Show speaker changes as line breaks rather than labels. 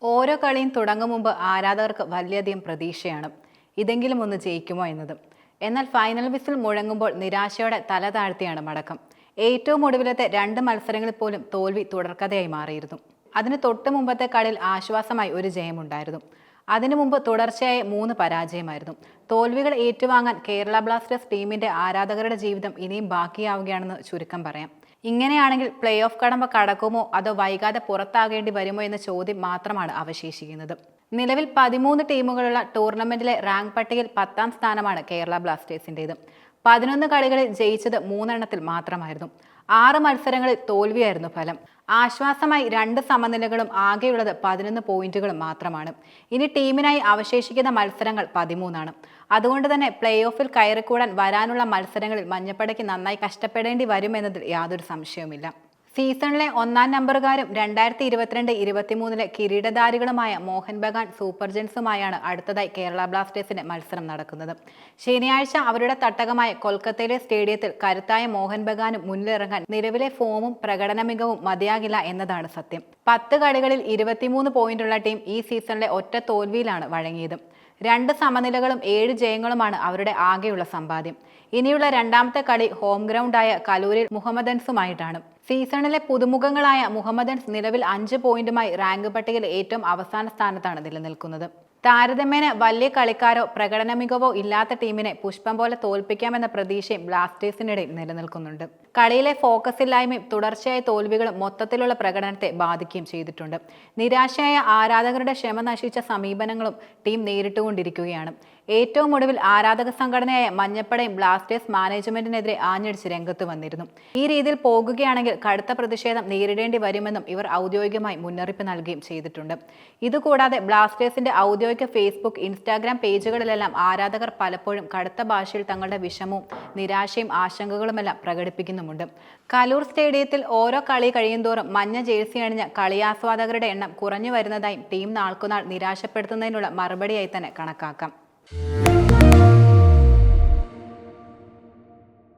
ഓരോ കളിയും തുടങ്ങും മുമ്പ് ആരാധകർക്ക് വലിയധികം പ്രതീക്ഷയാണ് ഇതെങ്കിലും ഒന്ന് ജയിക്കുമോ എന്നത്. എന്നാൽ ഫൈനൽ വിസിൽ മുഴങ്ങുമ്പോൾ നിരാശയോടെ തല താഴ്ത്തിയാണ് മടക്കം. ഏറ്റവും ഒടുവിലത്തെ 2 മത്സരങ്ങളിൽ പോലും തോൽവി തുടർക്കഥയായി മാറിയിരുന്നു. അതിന് തൊട്ട് മുമ്പത്തെ കളിയിൽ ആശ്വാസമായി ഒരു ജയമുണ്ടായിരുന്നു. അതിനു മുമ്പ് തുടർച്ചയായ 3 പരാജയമായിരുന്നു. തോൽവികൾ ഏറ്റുവാങ്ങാൻ കേരള ബ്ലാസ്റ്റേഴ്സ് ടീമിന്റെ ആരാധകരുടെ ജീവിതം ഇനിയും ബാക്കിയാവുകയാണെന്ന് ചുരുക്കം പറയാം. ഇങ്ങനെയാണെങ്കിൽ പ്ലേ ഓഫ് കടമ്പ കടക്കുമോ അതോ വൈകാതെ പുറത്താകേണ്ടി വരുമോ എന്ന ചോദ്യം മാത്രമാണ് അവശേഷിക്കുന്നത്. നിലവിൽ 13 ടീമുകളുള്ള ടൂർണമെന്റിലെ റാങ്ക് പട്ടികയിൽ 10ാം സ്ഥാനമാണ് കേരള ബ്ലാസ്റ്റേഴ്സിൻ്റേത്. 11 കളികളിൽ ജയിച്ചത് 3 എണ്ണത്തിൽ മാത്രമായിരുന്നു. 6 മത്സരങ്ങളിൽ തോൽവിയായിരുന്നു ഫലം. ആശ്വാസമായി 2 സമനിലകളും ആകെയുള്ളത് 11 പോയിന്റുകളും മാത്രമാണ്. ഇനി ടീമിനായി അവശേഷിക്കുന്ന മത്സരങ്ങൾ 13 ആണ്. അതുകൊണ്ട് തന്നെ പ്ലേ ഓഫിൽ കയറിക്കൂടാൻ വരാനുള്ള മത്സരങ്ങളിൽ മഞ്ഞപ്പടയ്ക്ക് നന്നായി കഷ്ടപ്പെടേണ്ടി വരുമെന്നതിൽ യാതൊരു സംശയവുമില്ല. സീസണിലെ 1ാം നമ്പറുകാരും 2022-23 കിരീടധാരികളുമായ മോഹൻ ബഗാൻ സൂപ്പർ ജയൻസുമായാണ് അടുത്തതായി കേരള ബ്ലാസ്റ്റേഴ്സിന്റെ മത്സരം നടക്കുന്നത്. ശനിയാഴ്ച അവരുടെ തട്ടകമായ കൊൽക്കത്തയിലെ സ്റ്റേഡിയത്തിൽ കരുത്തായ മോഹൻ ബഗാനും മുന്നിലിറങ്ങാൻ നിലവിലെ ഫോമും പ്രകടന മികവും മതിയാകില്ല എന്നതാണ് സത്യം. 10 കളികളിൽ 23 പോയിന്റുള്ള ടീം ഈ സീസണിലെ ഒറ്റ തോൽവിയിലാണ് വഴങ്ങിയത്. 2 സമനിലകളും 7 ജയങ്ങളുമാണ് അവരുടെ ആകെയുള്ള സമ്പാദ്യം. ഇനിയുള്ള 2ാമത്തെ കളി ഹോം ഗ്രൗണ്ടായ കലൂരിൽ മുഹമ്മദൻസുമായിട്ടാണ്. സീസണിലെ പുതുമുഖങ്ങളായ മുഹമ്മദൻസ് നിലവിൽ 5 പോയിന്റുമായി റാങ്ക് പട്ടികയിൽ ഏറ്റവും അവസാന സ്ഥാനത്താണ് നിലനിൽക്കുന്നത്. താരതമ്യേന വലിയ കളിക്കാരോ പ്രകടന മികവോ ഇല്ലാത്ത ടീമിനെ പുഷ്പം പോലെ തോൽപ്പിക്കാമെന്ന പ്രതീക്ഷയും ബ്ലാസ്റ്റേഴ്സിനിടയിൽ നിലനിൽക്കുന്നുണ്ട്. കളിയിലെ ഫോക്കസ് ഇല്ലായ്മയും തുടർച്ചയായ തോൽവികളും മൊത്തത്തിലുള്ള പ്രകടനത്തെ ബാധിക്കുകയും ചെയ്തിട്ടുണ്ട്. നിരാശയായ ആരാധകരുടെ ക്ഷമ നശിച്ച സമീപനങ്ങളും ടീം നേരിട്ടുകൊണ്ടിരിക്കുകയാണ്. ഏറ്റവും ഒടുവിൽ ആരാധക സംഘടനയായ മഞ്ഞപ്പടയും ബ്ലാസ്റ്റേഴ്സ് മാനേജ്മെന്റിനെതിരെ ആഞ്ഞടിച്ച് രംഗത്ത് വന്നിരുന്നു. ഈ രീതിയിൽ പോകുകയാണെങ്കിൽ കടുത്ത പ്രതിഷേധം നേരിടേണ്ടി വരുമെന്നും ഇവർ ഔദ്യോഗികമായി മുന്നറിയിപ്പ് നൽകുകയും ചെയ്തിട്ടുണ്ട്. ഇതുകൂടാതെ ബ്ലാസ്റ്റേഴ്സിന്റെ ഔദ്യോഗിക ഫേസ്ബുക്ക്, ഇൻസ്റ്റാഗ്രാം പേജുകളിലെല്ലാം ആരാധകർ പലപ്പോഴും കടുത്ത ഭാഷയിൽ തങ്ങളുടെ വിഷമവും നിരാശയും ആശങ്കകളുമെല്ലാം പ്രകടിപ്പിക്കുന്നുമുണ്ട്. കലൂർ സ്റ്റേഡിയത്തിൽ ഓരോ കളി കഴിയുന്തോറും മഞ്ഞ ജേഴ്സി അണിഞ്ഞ കളിയാസ്വാദകരുടെ എണ്ണം കുറഞ്ഞു വരുന്നതായും ടീം നാൾക്കുനാൾ നിരാശപ്പെടുത്തുന്നതിനുള്ള മറുപടിയായി തന്നെ കണക്കാക്കാം.